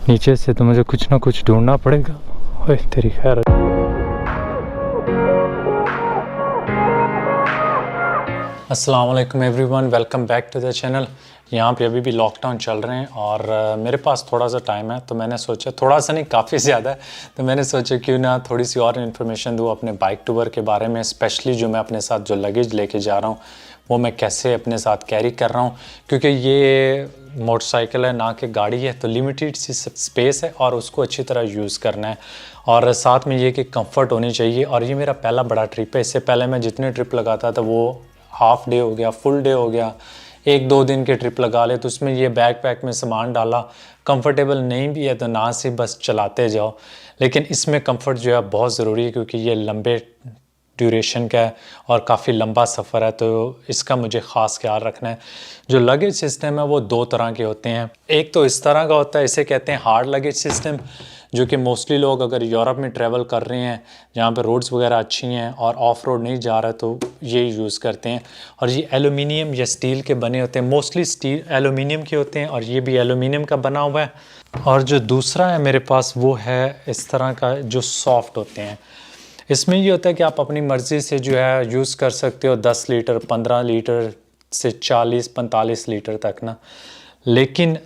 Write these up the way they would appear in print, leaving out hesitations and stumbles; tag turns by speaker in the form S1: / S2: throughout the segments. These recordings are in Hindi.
S1: नीचे से तो मुझे कुछ ना कुछ ढूंढना पड़ेगा। ओए तेरी खैर। अस्सलाम वालेकुम everyone, welcome back to the channel. यहाँ पे अभी भी लॉकडाउन चल रहे हैं और मेरे पास थोड़ा सा टाइम है, तो मैंने सोचा, थोड़ा सा नहीं काफ़ी ज़्यादा है, तो मैंने सोचा क्यों ना थोड़ी सी और इन्फॉर्मेशन दूँ अपने बाइक टूर के बारे में। स्पेशली जो मैं अपने साथ जो लगेज लेके जा रहा हूँ वो मैं कैसे अपने साथ कैरी कर रहा हूँ, क्योंकि ये मोटरसाइकिल है ना कि गाड़ी है, तो लिमिटेड सी स्पेस है और उसको अच्छी तरह यूज़ करना है। और साथ में ये कि कंफर्ट होनी चाहिए। और ये मेरा पहला बड़ा ट्रिप है। इससे पहले मैं जितने ट्रिप लगाता था वो हाफ डे हो गया, फुल डे हो गया, 1-2 दिन के ट्रिप लगा ले, तो उसमें ये बैग पैक में सामान डाला। कंफर्टेबल नहीं भी है तो ना से बस चलाते जाओ, लेकिन इसमें कंफर्ट जो है बहुत ज़रूरी है, क्योंकि ये लंबे ड्यूरेशन का है और काफ़ी लंबा सफ़र है, तो इसका मुझे ख़ास ख्याल रखना है। जो लगेज सिस्टम है वो 2 तरह के होते हैं। एक तो इस तरह का होता है, इसे कहते हैं हार्ड लगेज सिस्टम, जो कि मोस्टली लोग अगर यूरोप में ट्रैवल कर रहे हैं जहाँ पे रोड्स वगैरह अच्छी हैं और ऑफ रोड नहीं जा रहा, तो ये यूज़ करते हैं। और ये एलुमिनियम या स्टील के बने होते हैं, मोस्टली स्टील एलुमिनियम के होते हैं, और ये भी एलुमिनियम का बना हुआ है। और जो दूसरा है मेरे पास वो है इस तरह का, जो सॉफ्ट होते हैं। इसमें ये होता है कि आप अपनी मर्ज़ी से जो है यूज़ कर सकते हो 10 लीटर, 15 लीटर से 40-45 लीटर तक ना। लेकिन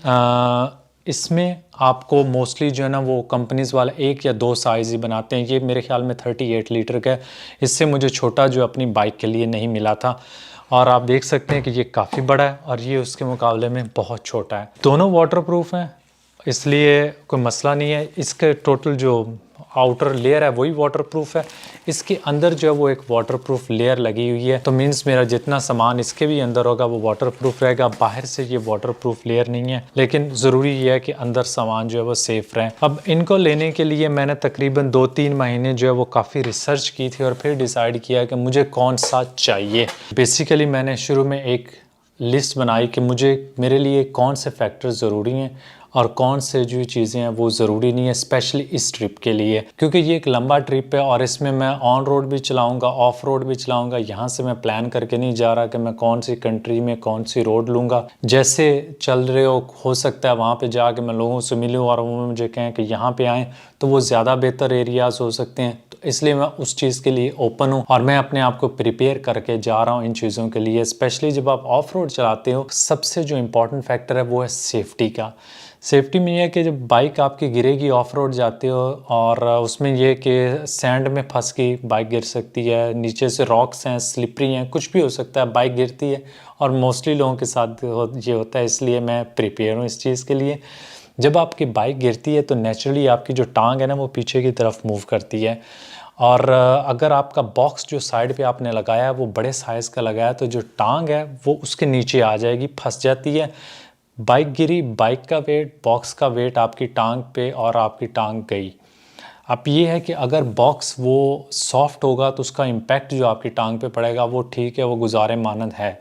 S1: इसमें आपको मोस्टली जो है ना वो कंपनीज़ वाले 1 या 2 साइज़ ही बनाते हैं। ये मेरे ख्याल में 38 लीटर का है। इससे मुझे छोटा जो अपनी बाइक के लिए नहीं मिला था, और आप देख सकते हैं कि ये काफ़ी बड़ा है और ये उसके मुकाबले में बहुत छोटा है। दोनों वाटरप्रूफ हैं, इसलिए कोई मसला नहीं है। इसके टोटल जो आउटर लेयर है वही वाटरप्रूफ है। इसके अंदर जो है वो एक वाटरप्रूफ लेयर लगी हुई है, तो मींस मेरा जितना सामान इसके भी अंदर होगा वो वाटरप्रूफ रहेगा। बाहर से ये वाटरप्रूफ लेयर नहीं है, लेकिन ज़रूरी ये है कि अंदर सामान जो है वो सेफ़ रहे। अब इनको लेने के लिए मैंने तकरीबन 2-3 महीने जो है वो काफ़ी रिसर्च की थी और फिर डिसाइड किया कि मुझे कौन सा चाहिए। बेसिकली मैंने शुरू में एक लिस्ट बनाई कि मेरे लिए कौन से फैक्टर ज़रूरी हैं और कौन से जो चीज़ें हैं वो ज़रूरी नहीं है, स्पेशली इस ट्रिप के लिए, क्योंकि ये एक लंबा ट्रिप है और इसमें मैं ऑन रोड भी चलाऊंगा, ऑफ रोड भी चलाऊंगा। यहाँ से मैं प्लान करके नहीं जा रहा कि मैं कौन सी कंट्री में कौन सी रोड लूँगा। जैसे चल रहे हो सकता है वहाँ पे जाके मैं लोगों से मिलूँ और वो मुझे कहें कि यहाँ पे आएँ, तो वो ज़्यादा बेहतर एरियाज़ हो सकते हैं। तो इसलिए मैं उस चीज़ के लिए ओपन हूँ और मैं अपने आप को प्रिपेयर करके जा रहा हूँ इन चीज़ों के लिए। स्पेशली जब आप ऑफ रोड चलाते हो, सबसे जो इम्पोर्टेंट फैक्टर है वो है सेफ्टी का। सेफ्टी में यह है कि जब बाइक आपकी गिरेगी, ऑफ रोड जाते हो, और उसमें यह कि सैंड में फंस के बाइक गिर सकती है, नीचे से रॉक्स हैं, स्लिपरी हैं, कुछ भी हो सकता है, बाइक गिरती है। और मोस्टली लोगों के साथ ये होता है, इसलिए मैं प्रिपेयर हूँ इस चीज़ के लिए। जब आपकी बाइक गिरती है तो नेचुरली आपकी जो टांग है ना वो पीछे की तरफ मूव करती है, और अगर आपका बॉक्स जो साइड पे आपने लगाया है वो बड़े साइज़ का लगाया है, तो जो टांग है वो उसके नीचे आ जाएगी, फंस जाती है। बाइक गिरी, बाइक का वेट, बॉक्स का वेट आपकी टांग पे, और आपकी टांग गई। अब ये है कि अगर बॉक्स वो सॉफ्ट होगा तो उसका इम्पैक्ट जो आपकी टांग पे पड़ेगा वो ठीक है, वो गुजारे मानद है।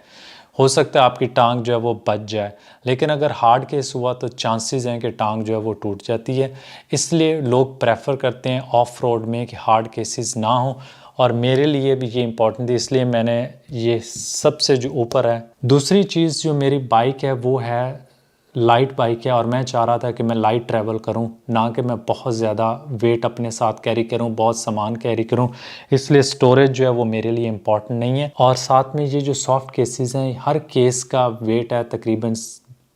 S1: हो सकता है आपकी टांग जो है वो बच जाए, लेकिन अगर हार्ड केस हुआ तो चांसेस हैं कि टांग जो है वो टूट जाती है। इसलिए लोग प्रेफर करते हैं ऑफ रोड में कि हार्ड केसेस ना हो, और मेरे लिए भी ये इम्पोर्टेंट थी, इसलिए मैंने ये सबसे जो ऊपर है। दूसरी चीज़ जो मेरी बाइक है वो है लाइट बाइक है, और मैं चाह रहा था कि मैं लाइट ट्रैवल करूं, ना कि मैं बहुत ज़्यादा वेट अपने साथ कैरी करूं, बहुत सामान कैरी करूं। इसलिए स्टोरेज जो है वो मेरे लिए इम्पॉर्टेंट नहीं है। और साथ में ये जो सॉफ्ट केसेस हैं, हर केस का वेट है तकरीबन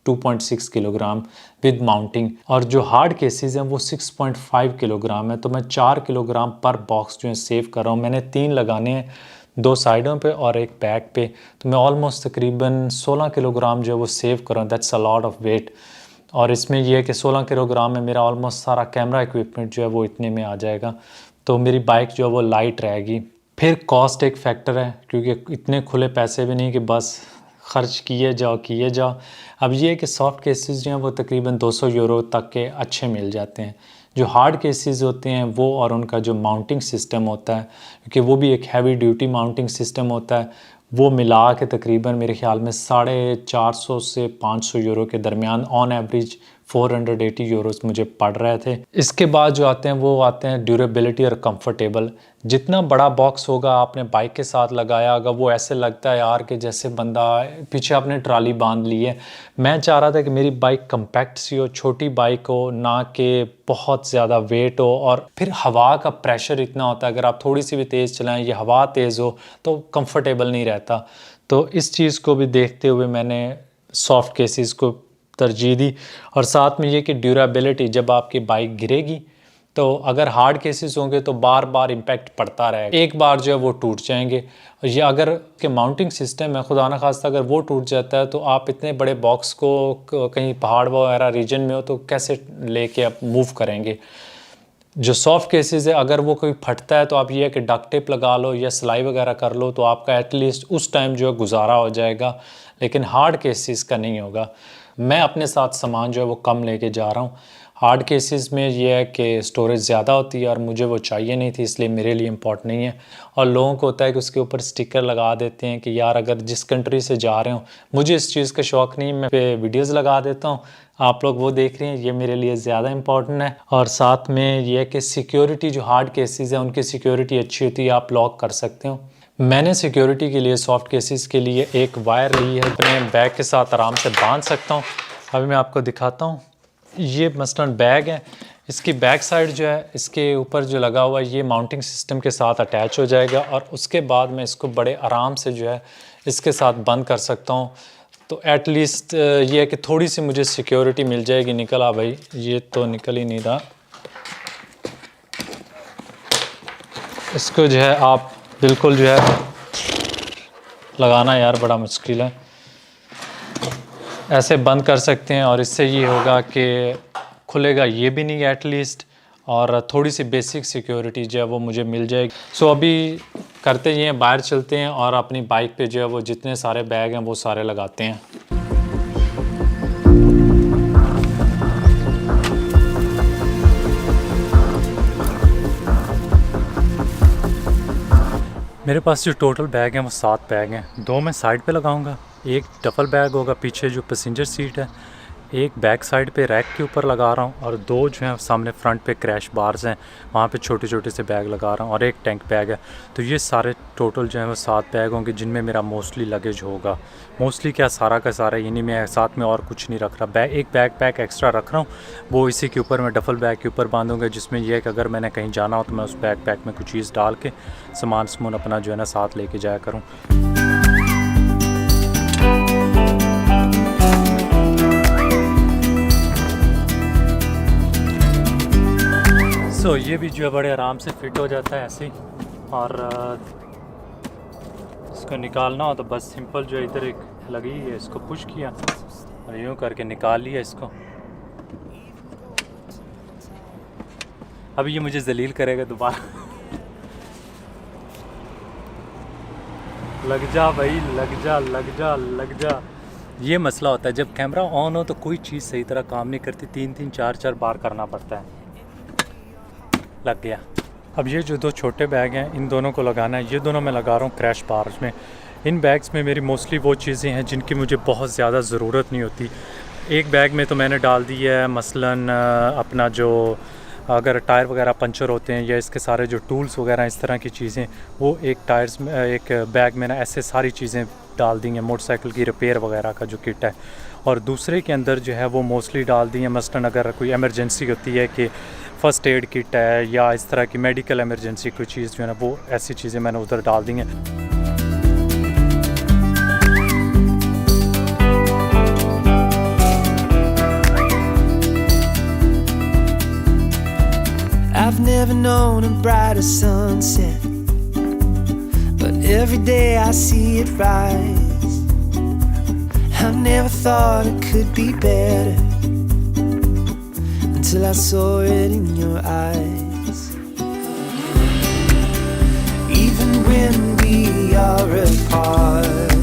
S1: 2.6 किलोग्राम विद माउंटिंग, और जो हार्ड केसेस हैं वो 6.5 किलोग्राम है। तो मैं 4 किलोग्राम पर बॉक्स जो है सेव कर रहा हूँ। मैंने 3 लगाने हैं, 2 साइडों पे और एक बैक पे, तो मैं ऑलमोस्ट तकरीबन 16 किलोग्राम जो है वो सेव कर रहा हूँ। That's a lot of weight. और इसमें यह है कि 16 किलोग्राम में मेरा ऑलमोस्ट सारा कैमरा इक्विपमेंट जो है वो इतने में आ जाएगा, तो मेरी बाइक जो है वो लाइट रहेगी। फिर कॉस्ट एक फैक्टर है, क्योंकि इतने खुले पैसे भी नहीं कि बस खर्च किए जाओ। अब ये है कि सॉफ्ट केसेस जो हैं वो तकरीबन 200 यूरो तक के अच्छे मिल जाते हैं। जो हार्ड केसेस होते हैं वो, और उनका जो माउंटिंग सिस्टम होता है, क्योंकि वो भी एक हैवी ड्यूटी माउंटिंग सिस्टम होता है, वो मिला के तकरीबन मेरे ख्याल में 450 से 500 यूरो के दरमियान ऑन एवरेज 480 यूरोस मुझे पड़ रहे थे। इसके बाद जो आते हैं वो आते हैं ड्यूरेबिलिटी और कंफर्टेबल। जितना बड़ा बॉक्स होगा आपने बाइक के साथ लगाया होगा वो ऐसे लगता है यार कि जैसे बंदा पीछे आपने ट्राली बांध ली है। मैं चाह रहा था कि मेरी बाइक कम्पैक्ट सी हो, छोटी बाइक हो, ना कि बहुत ज़्यादा वेट हो। और फिर हवा का प्रेशर इतना होता है, अगर आप थोड़ी सी भी तेज़ चलाएं या हवा तेज़ हो तो कंफर्टेबल नहीं रहता। तो इस चीज़ को भी देखते हुए मैंने सॉफ्ट केसेस को तरजीह दी। और साथ में ये कि ड्यूरेबिलिटी, जब आपकी बाइक गिरेगी तो अगर हार्ड केसेस होंगे तो बार बार इम्पैक्ट पड़ता रहेगा, एक बार जो है वो टूट जाएंगे। या अगर के माउंटिंग सिस्टम है, खुदा ना खास्ता अगर वो टूट जाता है तो आप इतने बड़े बॉक्स को कहीं पहाड़ वगैरह रीजन में हो तो कैसे लेके आप मूव करेंगे। जो सॉफ्ट केसेस है अगर वो कोई फटता है तो आप ये है कि डक्ट टेप लगा लो या सिलाई वगैरह कर लो तो आपका एटलीस्ट उस टाइम जो है गुजारा हो जाएगा, लेकिन हार्ड केसेस का नहीं होगा। मैं अपने साथ सामान जो है वो कम लेके जा रहा हूँ। हार्ड केसेस में ये है कि स्टोरेज ज़्यादा होती है और मुझे वो चाहिए नहीं थी, इसलिए मेरे लिए इम्पॉर्टेंट नहीं है। और लोगों को होता है कि उसके ऊपर स्टिकर लगा देते हैं कि यार अगर जिस कंट्री से जा रहे हो, मुझे इस चीज़ का शौक़ नहीं, मैं पे वीडियोस लगा देता हूँ, आप लोग वो देख रहे हैं, ये मेरे लिए ज़्यादा इंपॉर्टेंट है। और साथ में ये है कि सिक्योरिटी, जो हार्ड केसेस हैं उनकी सिक्योरिटी अच्छी होती है, आप लॉक कर सकते हो। मैंने सिक्योरिटी के लिए सॉफ्ट केसेस के लिए एक वायर ली है, अपने बैग के साथ आराम से बांध सकता हूँ। अभी मैं आपको दिखाता हूँ। ये मसलन बैग है, इसकी बैक साइड जो है इसके ऊपर जो लगा हुआ है ये माउंटिंग सिस्टम के साथ अटैच हो जाएगा और उसके बाद मैं इसको बड़े आराम से जो है इसके साथ बंद कर सकता हूँ। तो एटलीस्ट ये है कि थोड़ी सी मुझे सिक्योरिटी मिल जाएगी। निकल आ भाई, ये तो निकल ही नहीं रहा। इसको जो है आप बिल्कुल जो है लगाना यार बड़ा मुश्किल है, ऐसे बंद कर सकते हैं और इससे ये होगा कि खुलेगा ये भी नहीं एटलीस्ट, और थोड़ी सी बेसिक सिक्योरिटी जो है वो मुझे मिल जाएगी। सो अभी करते ये हैं, बाहर चलते हैं और अपनी बाइक पे जो है वो जितने सारे बैग हैं वो सारे लगाते हैं। मेरे पास जो टोटल बैग हैं वो 7 बैग हैं। 2 मैं साइड पे लगाऊंगा, एक डबल बैग होगा पीछे जो पैसेंजर सीट है, एक बैक साइड पे रैक के ऊपर लगा रहा हूँ, और 2 जो हैं सामने फ्रंट पे क्रैश बार्स हैं वहाँ पे छोटे छोटे से बैग लगा रहा हूँ, और एक टैंक बैग है। तो ये सारे टोटल जो है वो 7 बैग होंगे जिनमें मेरा मोस्टली लगेज होगा। मोस्टली क्या, सारा का सारा, यानी मैं साथ में और कुछ नहीं रख रहा। एक बैग पैक एक्स्ट्रा रख रहा हूँ, वो इसी के ऊपर मैं डबल बैग के ऊपर बांधूंगा, जिसमें यह है कि अगर मैंने कहीं जाना हो तो मैं उस बैग पैक में कुछ चीज़ डाल के सामान अपना जो है ना साथ लेके जाया करूँ। ये भी जो है बड़े आराम से फिट हो जाता है ऐसे ही, और इसको निकालना हो तो बस सिंपल जो है इधर एक लगी है, इसको पुश किया और यूँ करके निकाल लिया इसको। अभी ये मुझे जलील करेगा दोबारा। लग जा भाई, लग जा लग जा लग जा। ये मसला होता है जब कैमरा ऑन हो तो कोई चीज़ सही तरह काम नहीं करती, 3-3 4-4 बार करना पड़ता है। लग गया। अब ये जो 2 छोटे बैग हैं इन दोनों को लगाना है, ये दोनों मैं लगा रहा हूँ क्रैश बार्स में। इन बैग्स में मेरी मोस्टली वो चीज़ें हैं जिनकी मुझे बहुत ज़्यादा ज़रूरत नहीं होती। एक बैग में तो मैंने डाल दी है मसलन अपना जो अगर टायर वगैरह पंचर होते हैं या इसके सारे जो टूल्स वगैरह इस तरह की चीज़ें, वो एक टायर्स में, एक बैग में ना ऐसे सारी चीज़ें डाल दी हैं, मोटरसाइकिल की रिपेयर वगैरह का जो किट है। और दूसरे के अंदर जो है वो मोस्टली डाल दी हैं मसलन अगर कोई एमरजेंसी होती है कि फ़र्स्ट एड किट है या इस तरह की मेडिकल एमरजेंसी कोई चीज़ जो है ना, वो ऐसी चीज़ें मैंने उधर डाल दी हैं।
S2: I've never known a brighter sunset, but every day I see it rise. I've never thought it could be better until I saw it in your eyes. Even when we are apart,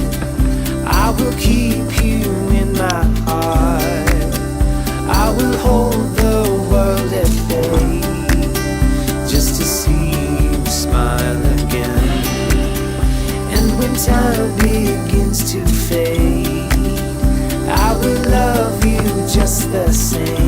S2: I will keep you in my heart. I will hold the world at bay just to see you smile again. And when time begins to fade, I will love you just the same.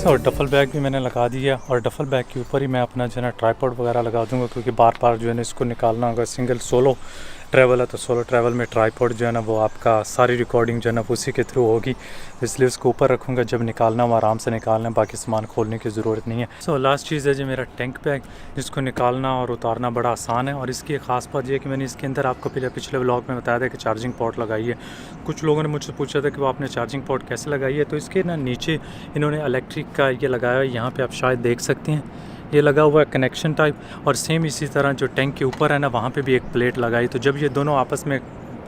S1: और डफल बैग भी मैंने लगा दिया और डफल बैग के ऊपर ही मैं अपना जो है ना ट्राइपॉड वगैरह लगा दूंगा, क्योंकि बार बार जो है ना इसको निकालना होगा। सिंगल सोलो ट्रैवल है तो सोलो ट्रैवल में ट्राइपॉड जो है ना वो आपका सारी रिकॉर्डिंग जो है ना उसी के थ्रू होगी, इसलिए उसको ऊपर रखूँगा। जब निकालना हो आराम से निकालना, बाकी सामान खोलने की ज़रूरत नहीं है। सो लास्ट चीज़ है जो मेरा टैंक बैग, जिसको निकालना और उतारना बड़ा आसान है। और इसकी एक ख़ास बात यह है कि मैंने इसके अंदर आपको पिछले व्लॉग में बताया था कि चार्जिंग पोर्ट लगाई है। कुछ लोगों ने मुझसे पूछा था कि वो आपने चार्जिंग पोर्ट कैसे लगाई है, तो इसके ना नीचे इन्होंने इलेक्ट्रिक का ये लगाया है। यहाँ पर आप शायद देख सकते हैं ये लगा हुआ है कनेक्शन टाइप, और सेम इसी तरह जो टैंक के ऊपर है ना वहाँ पे भी एक प्लेट लगाई। तो जब ये दोनों आपस में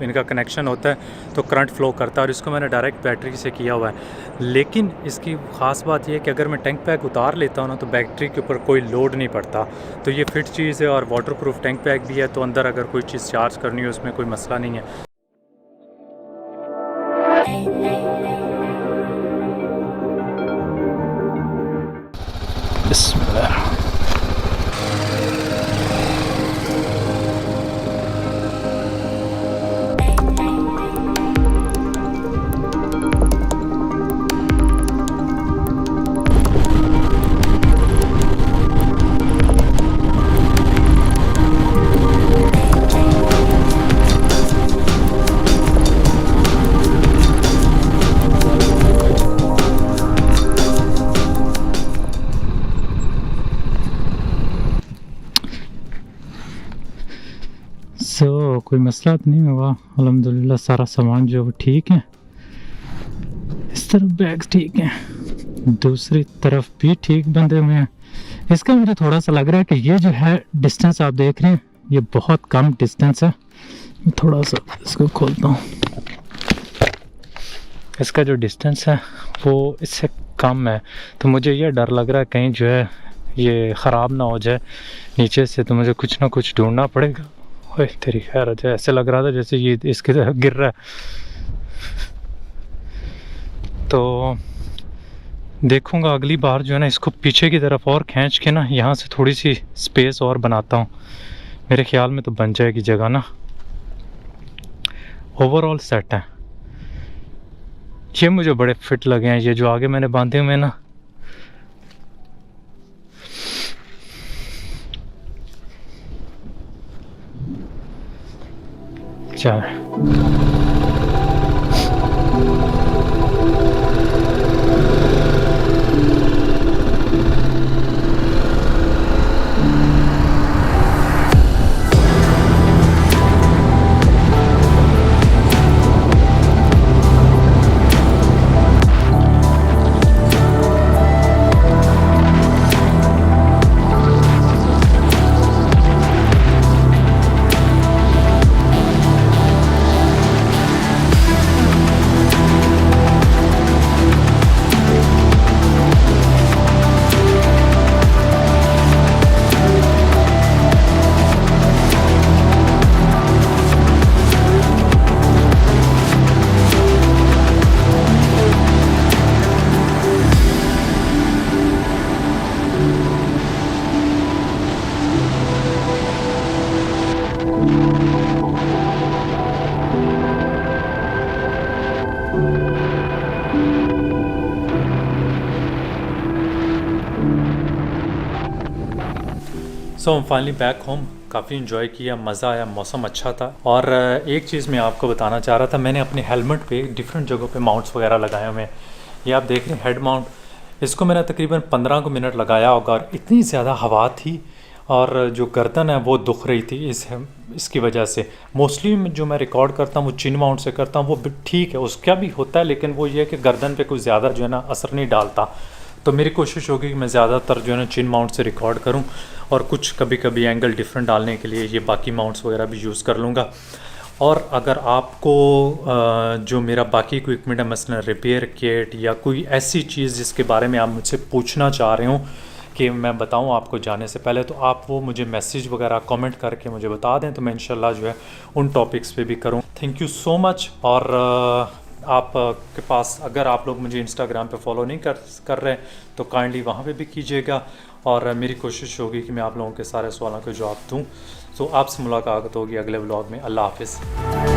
S1: इनका कनेक्शन होता है तो करंट फ्लो करता है, और इसको मैंने डायरेक्ट बैटरी से किया हुआ है। लेकिन इसकी ख़ास बात यह है कि अगर मैं टैंक बैग उतार लेता हूँ ना तो बैटरी के ऊपर कोई लोड नहीं पड़ता। तो ये फिट चीज़ है और वाटरप्रूफ टैंक बैग भी है, तो अंदर अगर कोई चीज़ चार्ज करनी हो उसमें कोई मसला नहीं है। कोई मसला तो नहीं हुआ, अल्हम्दुलिल्लाह सारा सामान जो वो ठीक है। इस तरफ बैग ठीक है, दूसरी तरफ भी ठीक बंधे हुए हैं। इसका मुझे थोड़ा सा लग रहा है कि ये जो है डिस्टेंस आप देख रहे हैं ये बहुत कम डिस्टेंस है। थोड़ा सा इसको खोलता हूँ, इसका जो डिस्टेंस है वो इससे कम है। तो मुझे ये डर लग रहा है कहीं जो है ये ख़राब ना हो जाए नीचे से, तो मुझे कुछ ना कुछ ढूंढना पड़ेगा। ओए तेरी खैर, जो ऐसे लग रहा था जैसे ये इसकी तरफ गिर रहा है। तो देखूंगा अगली बार जो है ना इसको पीछे की तरफ और खींच के ना यहाँ से थोड़ी सी स्पेस और बनाता हूँ। मेरे ख्याल में तो बन जाएगी जगह ना। ओवरऑल सेट है ये, मुझे बड़े फिट लगे हैं ये जो आगे मैंने बांधे हुए ना। सो हम फाइनली बैक होम। काफ़ी इन्जॉय किया, मज़ा आया, मौसम अच्छा था। और एक चीज़ मैं आपको बताना चाह रहा था, मैंने अपने हेलमेट पे डिफरेंट जगहों पे माउंट्स वगैरह लगाए हुए हैं। ये आप देख रहे हैं हेड माउंट, इसको मैंने तकरीबन 15 को मिनट लगाया होगा। और इतनी ज़्यादा हवा थी और जो गर्दन है वो दुख रही थी इसकी वजह से। मोस्टली जो मैं रिकॉर्ड करता हूँ वो चिन माउंट से करता हूँ, वो ठीक है, उसका भी होता है, लेकिन वो ये है कि गर्दन पे कुछ ज़्यादा जो है ना असर नहीं डालता। तो मेरी कोशिश होगी कि मैं ज़्यादातर जो है ना चिन माउंट से रिकॉर्ड करूं, और कुछ कभी कभी एंगल डिफरेंट डालने के लिए ये बाकी माउंट्स वगैरह भी यूज़ कर लूँगा। और अगर आपको जो मेरा बाकी इक्विपमेंट है, मसलन रिपेयर किट या कोई ऐसी चीज़ जिसके बारे में आप मुझसे पूछना चाह रहे हो कि मैं बताऊं आपको जाने से पहले, तो आप वो मुझे मैसेज वगैरह कमेंट करके मुझे बता दें, तो मैं इंशाल्लाह जो है उन टॉपिक्स पे भी करूं। Thank you so much. और आप के पास अगर आप लोग मुझे इंस्टाग्राम पे फॉलो नहीं कर रहे तो काइंडली वहाँ पे भी कीजिएगा, और मेरी कोशिश होगी कि मैं आप लोगों के सारे सवालों के जवाब दूँ। तो आपसे मुलाकात होगी अगले व्लॉग में। अल्लाह हाफिज़।